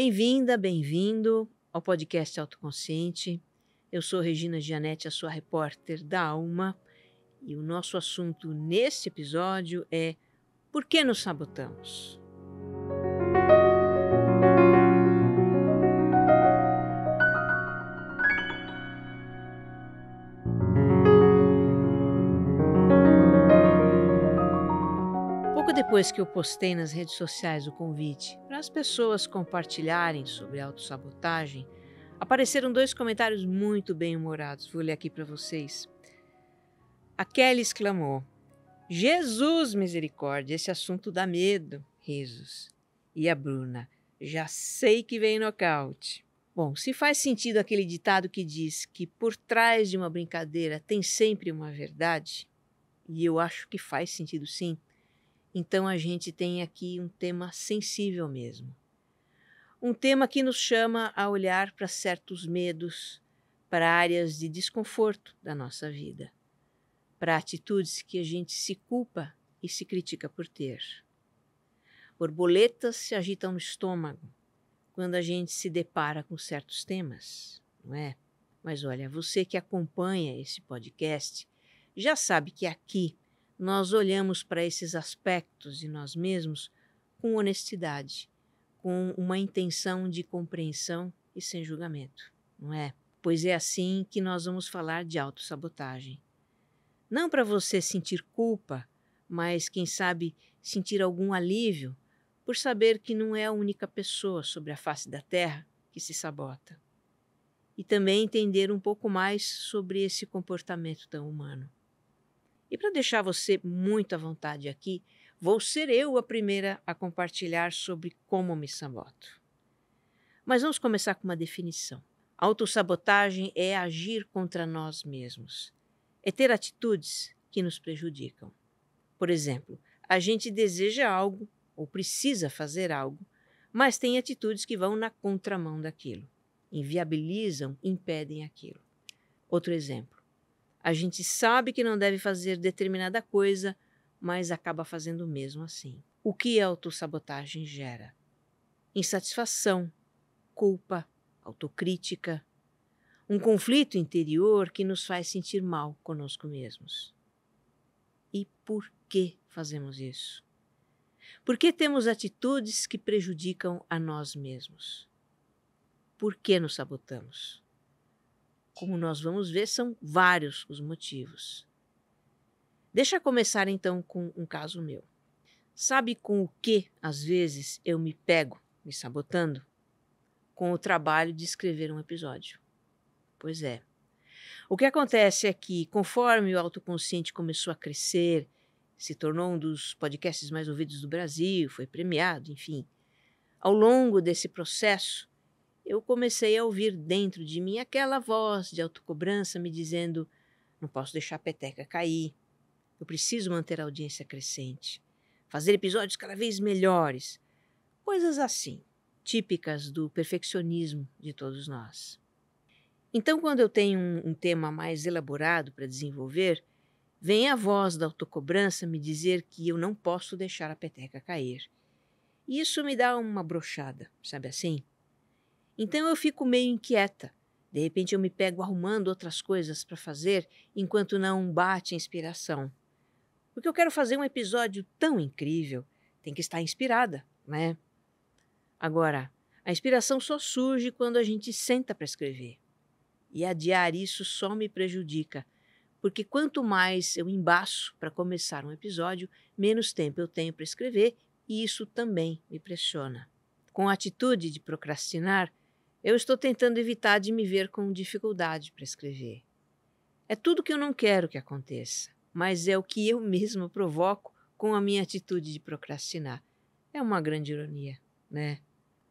Bem-vinda, bem-vindo ao podcast Autoconsciente. Eu sou Regina Gianetti, a sua repórter da Alma, e o nosso assunto neste episódio é: por que nos sabotamos? Pouco depois que eu postei nas redes sociais o convite para as pessoas compartilharem sobre autossabotagem, apareceram dois comentários muito bem-humorados. Vou ler aqui para vocês. A Kelly exclamou: Jesus misericórdia, esse assunto dá medo, risos. E a Bruna: já sei que vem nocaute. Bom, se faz sentido aquele ditado que diz que por trás de uma brincadeira tem sempre uma verdade, e eu acho que faz sentido sim, então a gente tem aqui um tema sensível mesmo. Um tema que nos chama a olhar para certos medos, para áreas de desconforto da nossa vida, para atitudes que a gente se culpa e se critica por ter. Borboletas se agitam no estômago quando a gente se depara com certos temas, não é? Mas olha, você que acompanha esse podcast já sabe que aqui nós olhamos para esses aspectos de nós mesmos com honestidade, com uma intenção de compreensão e sem julgamento, não é? Pois é assim que nós vamos falar de autossabotagem. Não para você sentir culpa, mas, quem sabe, sentir algum alívio por saber que não é a única pessoa sobre a face da Terra que se sabota. E também entender um pouco mais sobre esse comportamento tão humano. E para deixar você muito à vontade aqui, vou ser eu a primeira a compartilhar sobre como me saboto. Mas vamos começar com uma definição. Autossabotagem é agir contra nós mesmos. É ter atitudes que nos prejudicam. Por exemplo, a gente deseja algo ou precisa fazer algo, mas tem atitudes que vão na contramão daquilo, inviabilizam, impedem aquilo. Outro exemplo, a gente sabe que não deve fazer determinada coisa, mas acaba fazendo mesmo assim. O que a autossabotagem gera? Insatisfação, culpa, autocrítica, um conflito interior que nos faz sentir mal conosco mesmos. E por que fazemos isso? Por que temos atitudes que prejudicam a nós mesmos? Por que nos sabotamos? Como nós vamos ver, são vários os motivos. Deixa eu começar então com um caso meu. Sabe com o que, às vezes, eu me pego me sabotando? Com o trabalho de escrever um episódio. Pois é. O que acontece é que, conforme o autoconsciente começou a crescer, se tornou um dos podcasts mais ouvidos do Brasil, foi premiado, enfim. Ao longo desse processo, eu comecei a ouvir dentro de mim aquela voz de autocobrança me dizendo: não posso deixar a peteca cair, eu preciso manter a audiência crescente, fazer episódios cada vez melhores, coisas assim, típicas do perfeccionismo de todos nós. Então, quando eu tenho um tema mais elaborado para desenvolver, vem a voz da autocobrança me dizer que eu não posso deixar a peteca cair. E isso me dá uma brochada, sabe assim? Então eu fico meio inquieta. De repente eu me pego arrumando outras coisas para fazer enquanto não bate a inspiração. Porque eu quero fazer um episódio tão incrível, tem que estar inspirada, né? Agora, a inspiração só surge quando a gente senta para escrever. E adiar isso só me prejudica, porque quanto mais eu embaço para começar um episódio, menos tempo eu tenho para escrever e isso também me pressiona. Com a atitude de procrastinar, eu estou tentando evitar de me ver com dificuldade para escrever. É tudo que eu não quero que aconteça, mas é o que eu mesma provoco com a minha atitude de procrastinar. É uma grande ironia, né?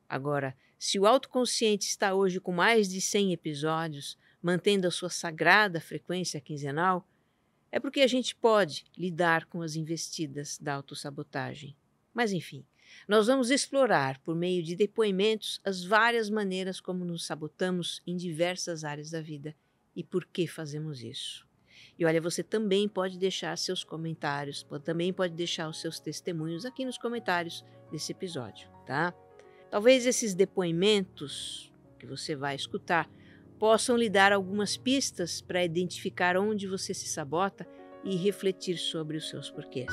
Agora, se o autoconsciente está hoje com mais de 100 episódios, mantendo a sua sagrada frequência quinzenal, é porque a gente pode lidar com as investidas da autossabotagem. Mas enfim, nós vamos explorar, por meio de depoimentos, as várias maneiras como nos sabotamos em diversas áreas da vida e por que fazemos isso. E olha, você também pode deixar seus comentários, também pode deixar os seus testemunhos aqui nos comentários desse episódio, tá? Talvez esses depoimentos que você vai escutar possam lhe dar algumas pistas para identificar onde você se sabota e refletir sobre os seus porquês.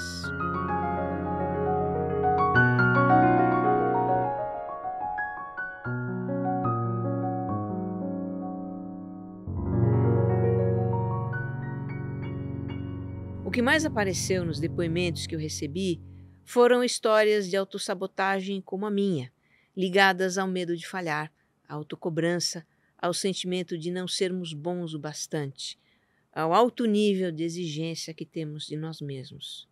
O que mais apareceu nos depoimentos que eu recebi foram histórias de autossabotagem como a minha, ligadas ao medo de falhar, à autocobrança, ao sentimento de não sermos bons o bastante, ao alto nível de exigência que temos de nós mesmos.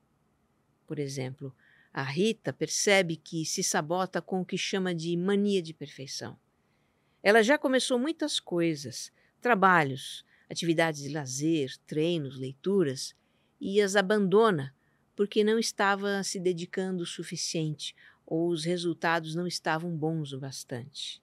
Por exemplo, a Rita percebe que se sabota com o que chama de mania de perfeição. Ela já começou muitas coisas, trabalhos, atividades de lazer, treinos, leituras, e as abandona porque não estava se dedicando o suficiente ou os resultados não estavam bons o bastante.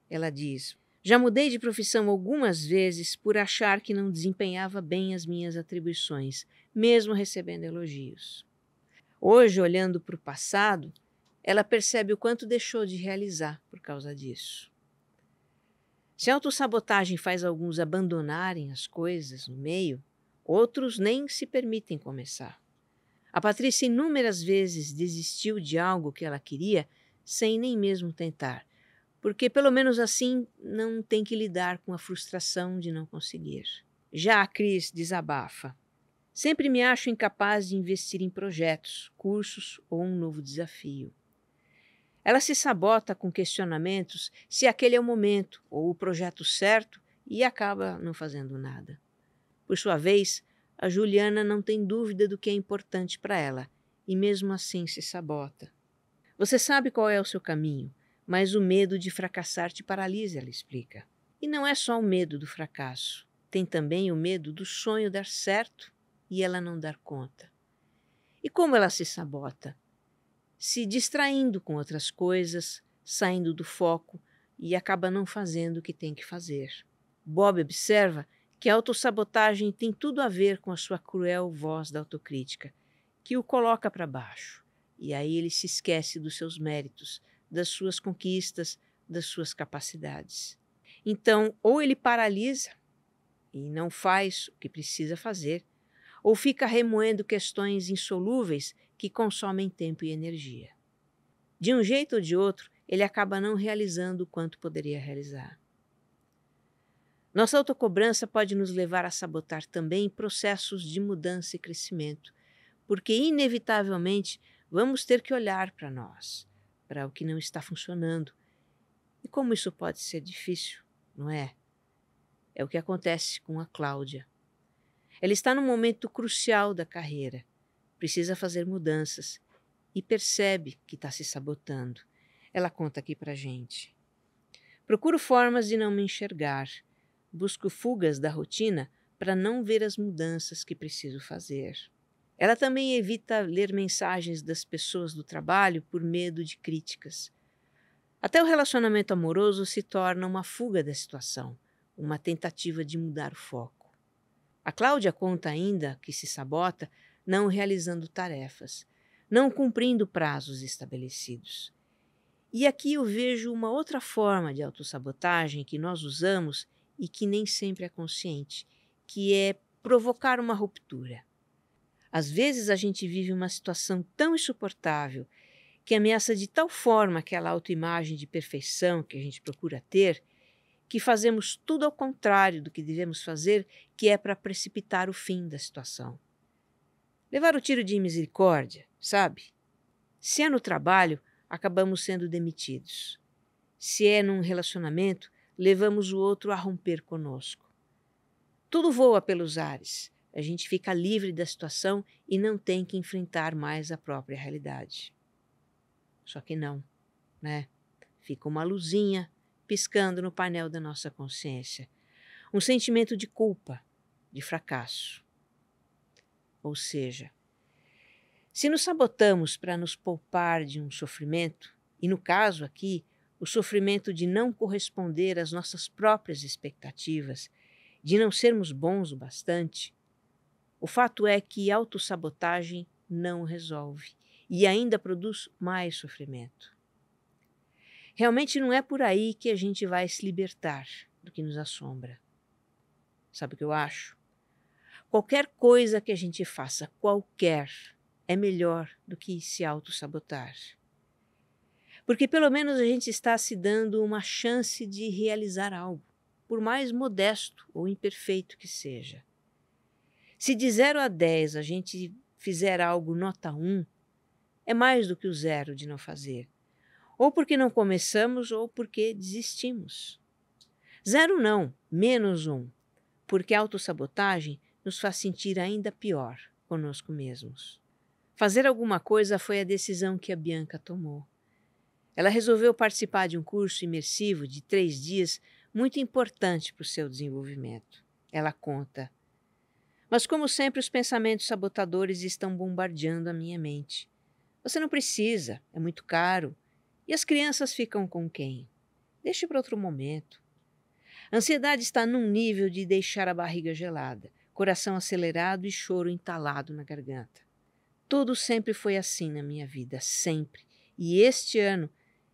Ela diz: já mudei de profissão algumas vezes por achar que não desempenhava bem as minhas atribuições, mesmo recebendo elogios. Hoje, olhando para o passado, ela percebe o quanto deixou de realizar por causa disso. Se a autossabotagem faz alguns abandonarem as coisas no meio, outros nem se permitem começar. A Patrícia inúmeras vezes desistiu de algo que ela queria sem nem mesmo tentar, porque pelo menos assim não tem que lidar com a frustração de não conseguir. Já a Cris desabafa. Sempre me acho incapaz de investir em projetos, cursos ou um novo desafio. Ela se sabota com questionamentos se aquele é o momento ou o projeto certo e acaba não fazendo nada. Por sua vez, a Juliana não tem dúvida do que é importante para ela e mesmo assim se sabota. Você sabe qual é o seu caminho, mas o medo de fracassar te paralisa, ela explica. E não é só o medo do fracasso, tem também o medo do sonho dar certo e ela não dar conta. E como ela se sabota? Se distraindo com outras coisas, saindo do foco e acaba não fazendo o que tem que fazer. Bob observa que a autossabotagem tem tudo a ver com a sua cruel voz da autocrítica, que o coloca para baixo, e aí ele se esquece dos seus méritos, das suas conquistas, das suas capacidades. Então, ou ele paralisa e não faz o que precisa fazer, ou fica remoendo questões insolúveis que consomem tempo e energia. De um jeito ou de outro, ele acaba não realizando o quanto poderia realizar. Nossa autocobrança pode nos levar a sabotar também processos de mudança e crescimento, porque inevitavelmente vamos ter que olhar para nós, para o que não está funcionando. E como isso pode ser difícil, não é? É o que acontece com a Cláudia. Ela está num momento crucial da carreira, precisa fazer mudanças e percebe que está se sabotando. Ela conta aqui para a gente. Procuro formas de não me enxergar, busco fugas da rotina para não ver as mudanças que preciso fazer. Ela também evita ler mensagens das pessoas do trabalho por medo de críticas. Até o relacionamento amoroso se torna uma fuga da situação, uma tentativa de mudar o foco. A Cláudia conta ainda que se sabota não realizando tarefas, não cumprindo prazos estabelecidos. E aqui eu vejo uma outra forma de autossabotagem que nós usamos e que nem sempre é consciente, que é provocar uma ruptura. Às vezes a gente vive uma situação tão insuportável que ameaça de tal forma aquela autoimagem de perfeição que a gente procura ter, que fazemos tudo ao contrário do que devemos fazer, que é para precipitar o fim da situação. Levar o tiro de misericórdia, sabe? Se é no trabalho, acabamos sendo demitidos. Se é num relacionamento, levamos o outro a romper conosco. Tudo voa pelos ares. A gente fica livre da situação e não tem que enfrentar mais a própria realidade. Só que não, né? Fica uma luzinha piscando no painel da nossa consciência. Um sentimento de culpa, de fracasso. Ou seja, se nos sabotamos para nos poupar de um sofrimento, e no caso aqui, o sofrimento de não corresponder às nossas próprias expectativas, de não sermos bons o bastante, o fato é que autossabotagem não resolve e ainda produz mais sofrimento. Realmente não é por aí que a gente vai se libertar do que nos assombra. Sabe o que eu acho? Qualquer coisa que a gente faça, qualquer, é melhor do que se auto-sabotar. Porque pelo menos a gente está se dando uma chance de realizar algo, por mais modesto ou imperfeito que seja. Se de 0 a 10 a gente fizer algo nota 1, é mais do que o 0 de não fazer. Ou porque não começamos ou porque desistimos. 0 não, -1, porque a autossabotagem nos faz sentir ainda pior conosco mesmos. Fazer alguma coisa foi a decisão que a Bianca tomou. Ela resolveu participar de um curso imersivo de 3 dias muito importante para o seu desenvolvimento. Ela conta: mas como sempre os pensamentos sabotadores estão bombardeando a minha mente. Você não precisa, é muito caro. E as crianças ficam com quem? Deixe para outro momento. A ansiedade está num nível de deixar a barriga gelada, coração acelerado e choro entalado na garganta. Tudo sempre foi assim na minha vida, sempre. E este ano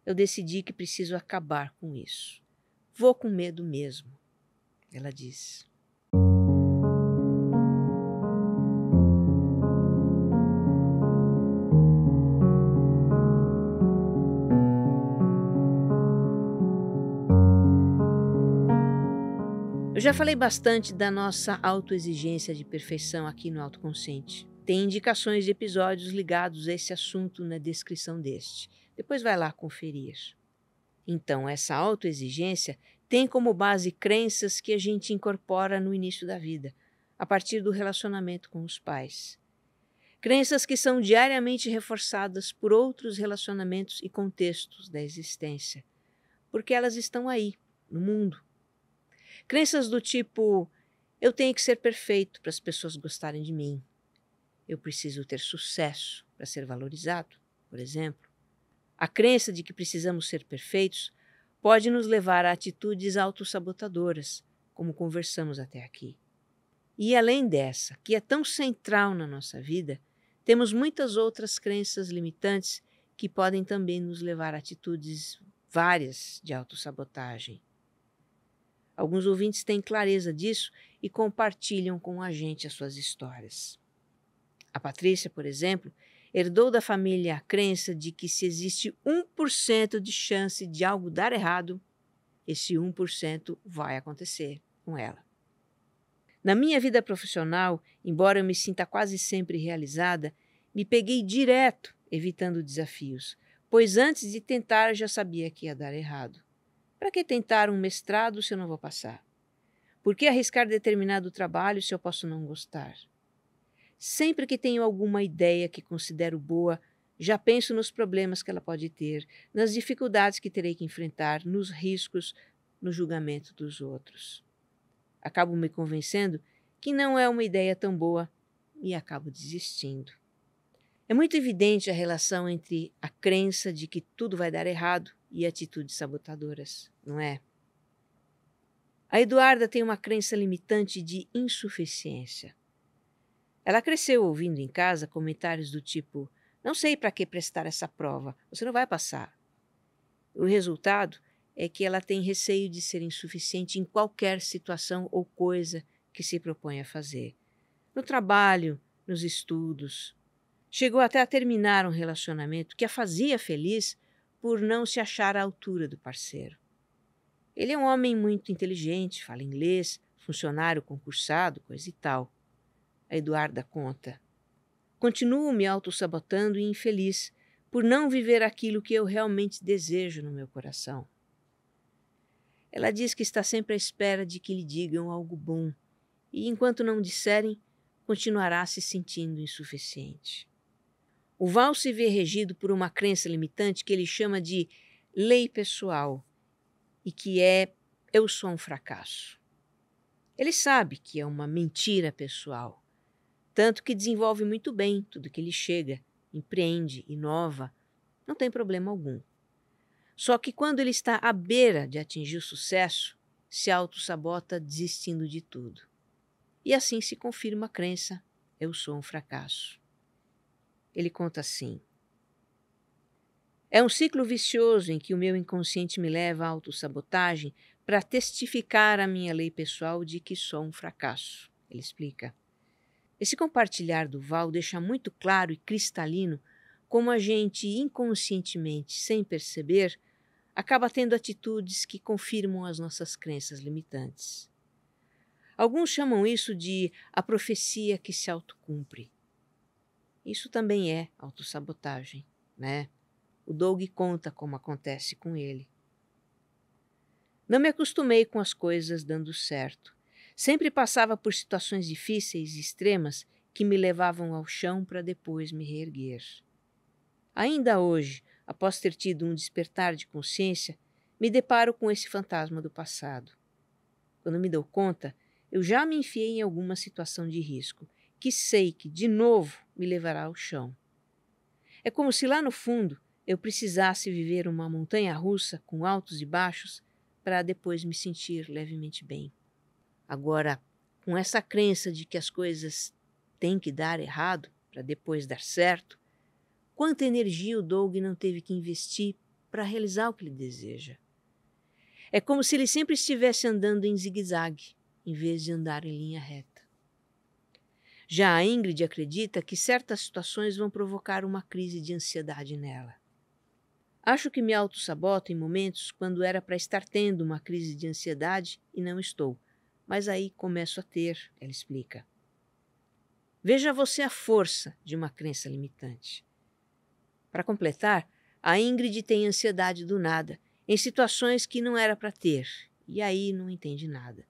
eu decidi que preciso acabar com isso. Vou com medo mesmo, ela diz. Eu já falei bastante da nossa autoexigência de perfeição aqui no Autoconsciente. Tem indicações de episódios ligados a esse assunto na descrição deste. Depois vai lá conferir. Então, essa autoexigência tem como base crenças que a gente incorpora no início da vida, a partir do relacionamento com os pais. Crenças que são diariamente reforçadas por outros relacionamentos e contextos da existência, porque elas estão aí, no mundo. Crenças do tipo: eu tenho que ser perfeito para as pessoas gostarem de mim. Eu preciso ter sucesso para ser valorizado, por exemplo. A crença de que precisamos ser perfeitos pode nos levar a atitudes autossabotadoras, como conversamos até aqui. E além dessa, que é tão central na nossa vida, temos muitas outras crenças limitantes que podem também nos levar a atitudes várias de autossabotagem. Alguns ouvintes têm clareza disso e compartilham com a gente as suas histórias. A Patrícia, por exemplo, herdou da família a crença de que se existe 1% de chance de algo dar errado, esse 1% vai acontecer com ela. Na minha vida profissional, embora eu me sinta quase sempre realizada, me peguei direto evitando desafios, pois antes de tentar já sabia que ia dar errado. Para que tentar um mestrado se eu não vou passar? Por que arriscar determinado trabalho se eu posso não gostar? Sempre que tenho alguma ideia que considero boa, já penso nos problemas que ela pode ter, nas dificuldades que terei que enfrentar, nos riscos, no julgamento dos outros. Acabo me convencendo que não é uma ideia tão boa e acabo desistindo. É muito evidente a relação entre a crença de que tudo vai dar errado e atitudes sabotadoras, não é? A Eduarda tem uma crença limitante de insuficiência. Ela cresceu ouvindo em casa comentários do tipo: não sei para que prestar essa prova, você não vai passar. O resultado é que ela tem receio de ser insuficiente em qualquer situação ou coisa que se propõe a fazer. No trabalho, nos estudos. Chegou até a terminar um relacionamento que a fazia feliz por não se achar à altura do parceiro. Ele é um homem muito inteligente, fala inglês, funcionário concursado, coisa e tal. A Eduarda conta: continuo me autossabotando e infeliz por não viver aquilo que eu realmente desejo no meu coração. Ela diz que está sempre à espera de que lhe digam algo bom e, enquanto não disserem, continuará se sentindo insuficiente. O Val se vê regido por uma crença limitante que ele chama de lei pessoal e que é: eu sou um fracasso. Ele sabe que é uma mentira pessoal, tanto que desenvolve muito bem tudo que lhe chega, empreende, inova, não tem problema algum. Só que quando ele está à beira de atingir o sucesso, se autossabota desistindo de tudo. E assim se confirma a crença: eu sou um fracasso. Ele conta assim: É um ciclo vicioso em que o meu inconsciente me leva à autossabotagem para testificar a minha lei pessoal de que sou um fracasso, ele explica. Esse compartilhar do Val deixa muito claro e cristalino como a gente inconscientemente, sem perceber, acaba tendo atitudes que confirmam as nossas crenças limitantes. Alguns chamam isso de a profecia que se autocumpre. Isso também é autossabotagem, né? O Doug conta como acontece com ele. Não me acostumei com as coisas dando certo. Sempre passava por situações difíceis e extremas que me levavam ao chão para depois me reerguer. Ainda hoje, após ter tido um despertar de consciência, me deparo com esse fantasma do passado. Quando me dou conta, eu já me enfiei em alguma situação de risco, que sei que, de novo, me levará ao chão. É como se lá no fundo eu precisasse viver uma montanha-russa com altos e baixos para depois me sentir levemente bem. Agora, com essa crença de que as coisas têm que dar errado para depois dar certo, quanta energia o Doug não teve que investir para realizar o que ele deseja. É como se ele sempre estivesse andando em zigue-zague, em vez de andar em linha reta. Já a Ingrid acredita que certas situações vão provocar uma crise de ansiedade nela. Acho que me autossaboto em momentos quando era para estar tendo uma crise de ansiedade e não estou, mas aí começo a ter, ela explica. Veja você a força de uma crença limitante. Para completar, a Ingrid tem ansiedade do nada, em situações que não era para ter, e aí não entende nada.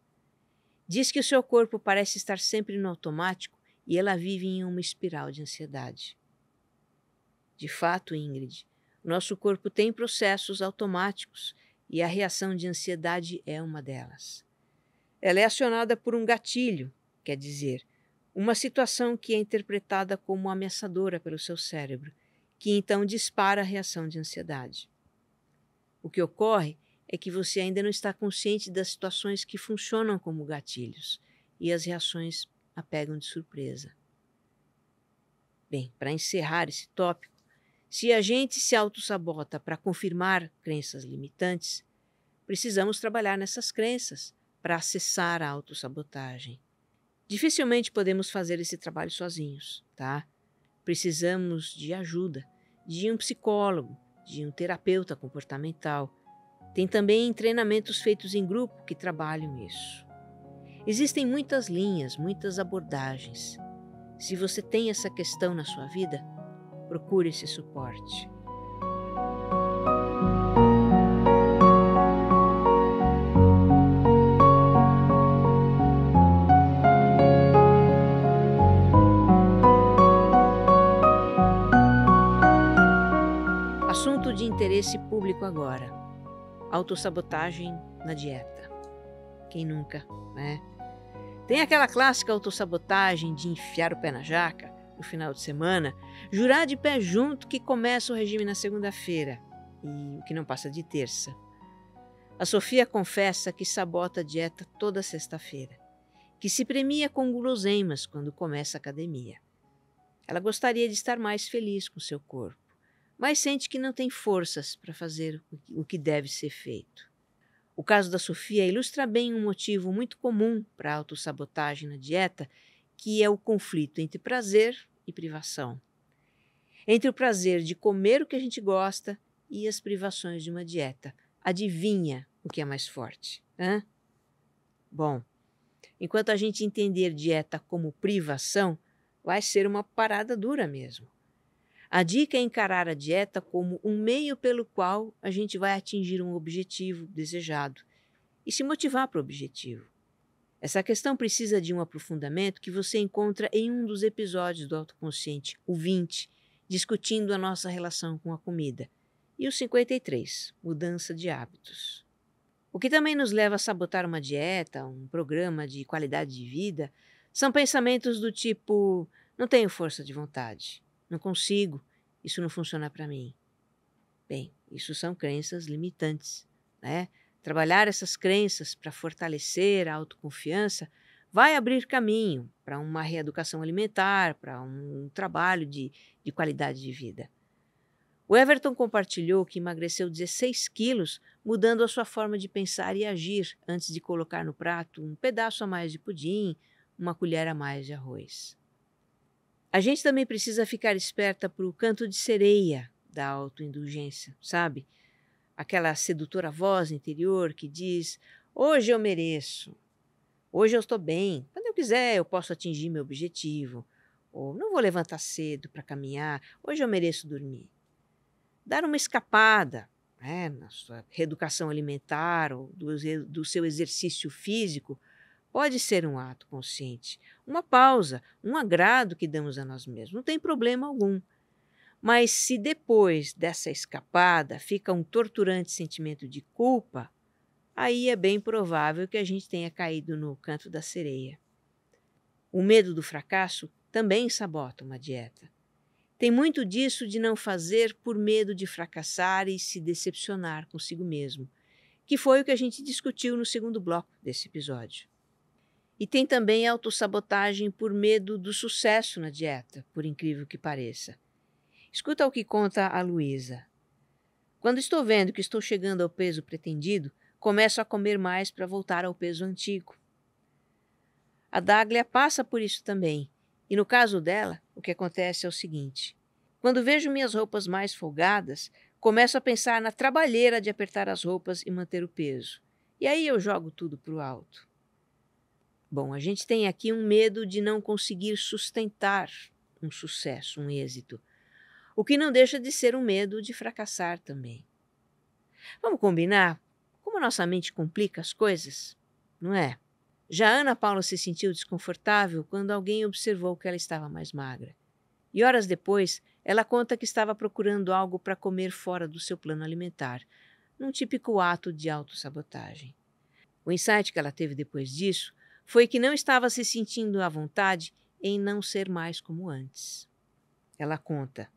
Diz que o seu corpo parece estar sempre no automático e ela vive em uma espiral de ansiedade. De fato, Ingrid, nosso corpo tem processos automáticos e a reação de ansiedade é uma delas. Ela é acionada por um gatilho, quer dizer, uma situação que é interpretada como ameaçadora pelo seu cérebro, que então dispara a reação de ansiedade. O que ocorre é que você ainda não está consciente das situações que funcionam como gatilhos e as reações a pegam de surpresa. Bem, para encerrar esse tópico, se a gente se autossabota para confirmar crenças limitantes, precisamos trabalhar nessas crenças para acessar a autossabotagem. Dificilmente podemos fazer esse trabalho sozinhos, tá? Precisamos de ajuda, de um psicólogo, de um terapeuta comportamental. Tem também treinamentos feitos em grupo que trabalham isso. Existem muitas linhas, muitas abordagens. Se você tem essa questão na sua vida, procure esse suporte. Assunto de interesse público agora. Autossabotagem na dieta. Quem nunca, né? Tem aquela clássica autossabotagem de enfiar o pé na jaca no final de semana, jurar de pé junto que começa o regime na segunda-feira e o que não passa de terça. A Sofia confessa que sabota a dieta toda sexta-feira, que se premia com guloseimas quando começa a academia. Ela gostaria de estar mais feliz com seu corpo, mas sente que não tem forças para fazer o que deve ser feito. O caso da Sofia ilustra bem um motivo muito comum para a autossabotagem na dieta, que é o conflito entre prazer e privação. Entre o prazer de comer o que a gente gosta e as privações de uma dieta. Adivinha o que é mais forte? Bom, enquanto a gente entender dieta como privação, vai ser uma parada dura mesmo. A dica é encarar a dieta como um meio pelo qual a gente vai atingir um objetivo desejado e se motivar para o objetivo. Essa questão precisa de um aprofundamento que você encontra em um dos episódios do Autoconsciente, o 20, discutindo a nossa relação com a comida, e o 53, mudança de hábitos. O que também nos leva a sabotar uma dieta, um programa de qualidade de vida, são pensamentos do tipo: não tenho força de vontade, não consigo, isso não funciona para mim. Bem, isso são crenças limitantes, né? Trabalhar essas crenças para fortalecer a autoconfiança vai abrir caminho para uma reeducação alimentar, para um trabalho de qualidade de vida. O Everton compartilhou que emagreceu 16 quilos, mudando a sua forma de pensar e agir antes de colocar no prato um pedaço a mais de pudim, uma colher a mais de arroz. A gente também precisa ficar esperta para o canto de sereia da autoindulgência, sabe? Aquela sedutora voz interior que diz: hoje eu mereço, hoje eu estou bem, quando eu quiser eu posso atingir meu objetivo, ou não vou levantar cedo para caminhar, hoje eu mereço dormir. Dar uma escapada, né, na sua reeducação alimentar ou do seu exercício físico pode ser um ato consciente, uma pausa, um agrado que damos a nós mesmos, não tem problema algum. Mas se depois dessa escapada fica um torturante sentimento de culpa, aí é bem provável que a gente tenha caído no canto da sereia. O medo do fracasso também sabota uma dieta. Tem muito disso de não fazer por medo de fracassar e se decepcionar consigo mesmo, que foi o que a gente discutiu no segundo bloco desse episódio. E tem também a autossabotagem por medo do sucesso na dieta, por incrível que pareça. Escuta o que conta a Luísa. Quando estou vendo que estou chegando ao peso pretendido, começo a comer mais para voltar ao peso antigo. A Dáglia passa por isso também. E no caso dela, o que acontece é o seguinte: quando vejo minhas roupas mais folgadas, começo a pensar na trabalheira de apertar as roupas e manter o peso. E aí eu jogo tudo para o alto. Bom, a gente tem aqui um medo de não conseguir sustentar um sucesso, um êxito, o que não deixa de ser um medo de fracassar também. Vamos combinar como a nossa mente complica as coisas, não é? Já Ana Paula se sentiu desconfortável quando alguém observou que ela estava mais magra. E horas depois, ela conta que estava procurando algo para comer fora do seu plano alimentar, num típico ato de autossabotagem. O insight que ela teve depois disso foi que não estava se sentindo à vontade em não ser mais como antes. Ela conta: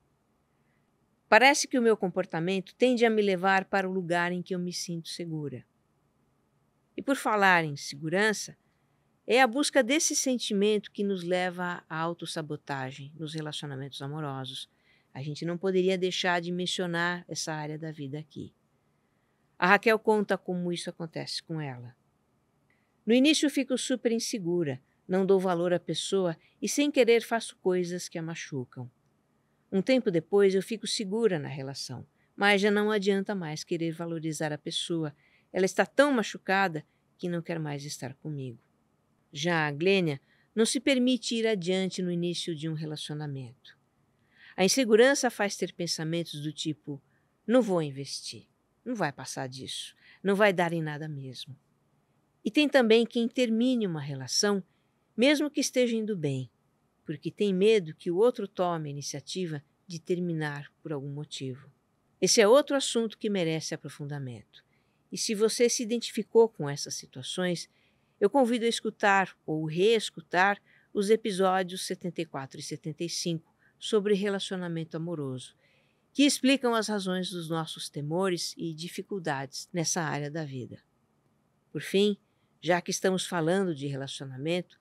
parece que o meu comportamento tende a me levar para o lugar em que eu me sinto segura. E por falar em segurança, é a busca desse sentimento que nos leva à autossabotagem nos relacionamentos amorosos. A gente não poderia deixar de mencionar essa área da vida aqui. A Raquel conta como isso acontece com ela. No início fico super insegura, não dou valor à pessoa e sem querer faço coisas que a machucam. Um tempo depois eu fico segura na relação, mas já não adianta mais querer valorizar a pessoa. Ela está tão machucada que não quer mais estar comigo. Já a Glênia não se permite ir adiante no início de um relacionamento. A insegurança faz ter pensamentos do tipo: não vou investir, não vai passar disso, não vai dar em nada mesmo. E tem também quem termine uma relação, mesmo que esteja indo bem, porque tem medo que o outro tome a iniciativa de terminar por algum motivo. Esse é outro assunto que merece aprofundamento. E se você se identificou com essas situações, eu convido a escutar ou reescutar os episódios 74 e 75 sobre relacionamento amoroso, que explicam as razões dos nossos temores e dificuldades nessa área da vida. Por fim, já que estamos falando de relacionamento,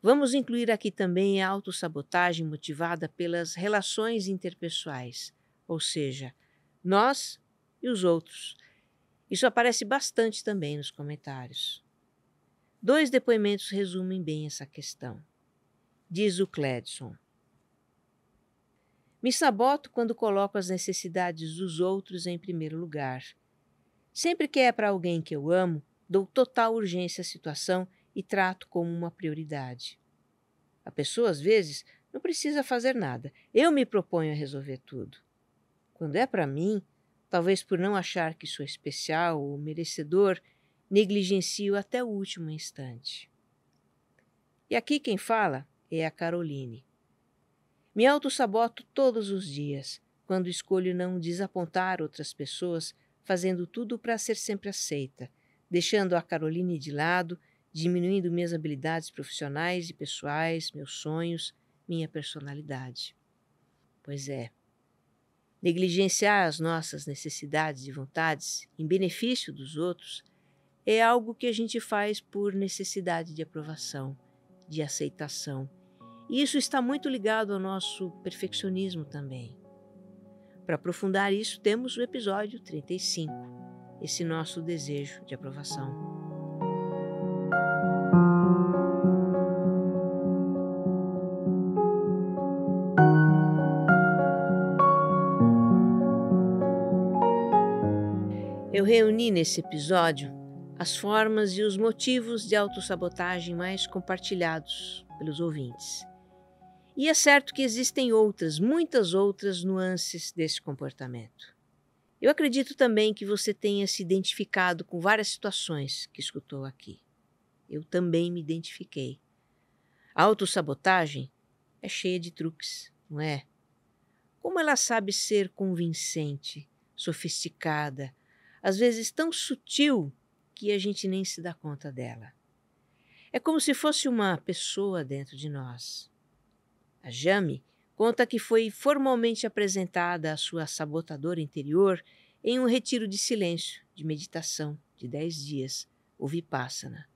vamos incluir aqui também a autossabotagem motivada pelas relações interpessoais, ou seja, nós e os outros. Isso aparece bastante também nos comentários. 2 depoimentos resumem bem essa questão. Diz o Cledson: me saboto quando coloco as necessidades dos outros em primeiro lugar. Sempre que é para alguém que eu amo, dou total urgência à situação e trato como uma prioridade. A pessoa, às vezes, não precisa fazer nada. Eu me proponho a resolver tudo. Quando é para mim, talvez por não achar que sou especial ou merecedor, negligencio até o último instante. E aqui quem fala é a Caroline. Me autossaboto todos os dias, quando escolho não desapontar outras pessoas, fazendo tudo para ser sempre aceita, deixando a Caroline de lado, diminuindo minhas habilidades profissionais e pessoais, meus sonhos, minha personalidade. Pois é, negligenciar as nossas necessidades e vontades em benefício dos outros é algo que a gente faz por necessidade de aprovação, de aceitação. E isso está muito ligado ao nosso perfeccionismo também. Para aprofundar isso, temos o episódio 35, esse nosso desejo de aprovação. Eu reuni nesse episódio as formas e os motivos de autossabotagem mais compartilhados pelos ouvintes. E é certo que existem muitas outras nuances desse comportamento. Eu acredito também que você tenha se identificado com várias situações que escutou aqui. Eu também me identifiquei. A autossabotagem é cheia de truques, não é? Como ela sabe ser convincente, sofisticada, às vezes tão sutil que a gente nem se dá conta dela. É como se fosse uma pessoa dentro de nós. A Jami conta que foi formalmente apresentada à sua sabotadora interior em um retiro de silêncio, de meditação, de 10 dias, o Vipassana.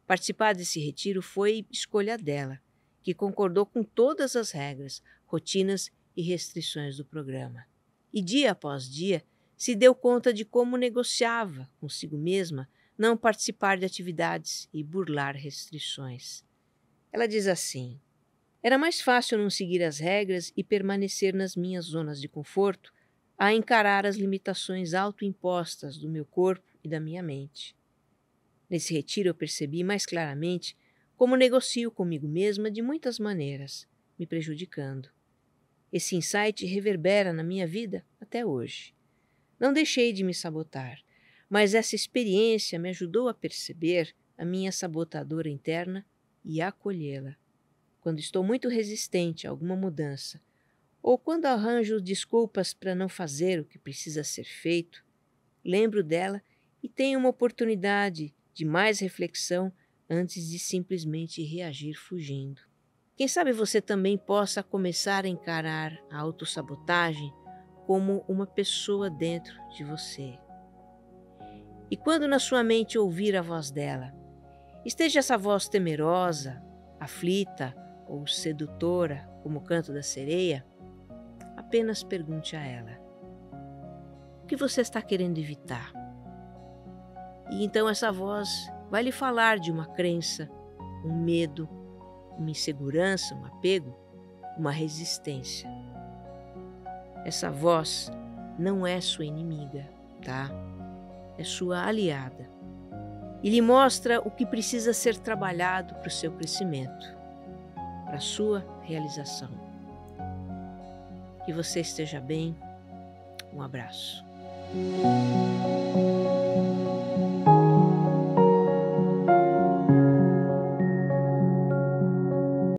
Participar desse retiro foi escolha dela, que concordou com todas as regras, rotinas e restrições do programa. E dia após dia, se deu conta de como negociava consigo mesma não participar de atividades e burlar restrições. Ela diz assim: era mais fácil não seguir as regras e permanecer nas minhas zonas de conforto a encarar as limitações autoimpostas do meu corpo e da minha mente. Nesse retiro eu percebi mais claramente como negocio comigo mesma de muitas maneiras, me prejudicando. Esse insight reverbera na minha vida até hoje. Não deixei de me sabotar, mas essa experiência me ajudou a perceber a minha sabotadora interna e acolhê-la. Quando estou muito resistente a alguma mudança, ou quando arranjo desculpas para não fazer o que precisa ser feito, lembro dela e tenho uma oportunidade de mais reflexão antes de simplesmente reagir fugindo. Quem sabe você também possa começar a encarar a autossabotagem como uma pessoa dentro de você. E quando na sua mente ouvir a voz dela, esteja essa voz temerosa, aflita ou sedutora, como o canto da sereia, apenas pergunte a ela: o que você está querendo evitar? E então essa voz vai lhe falar de uma crença, um medo, uma insegurança, um apego, uma resistência. Essa voz não é sua inimiga, tá? É sua aliada. E lhe mostra o que precisa ser trabalhado para o seu crescimento, para a sua realização. Que você esteja bem. Um abraço.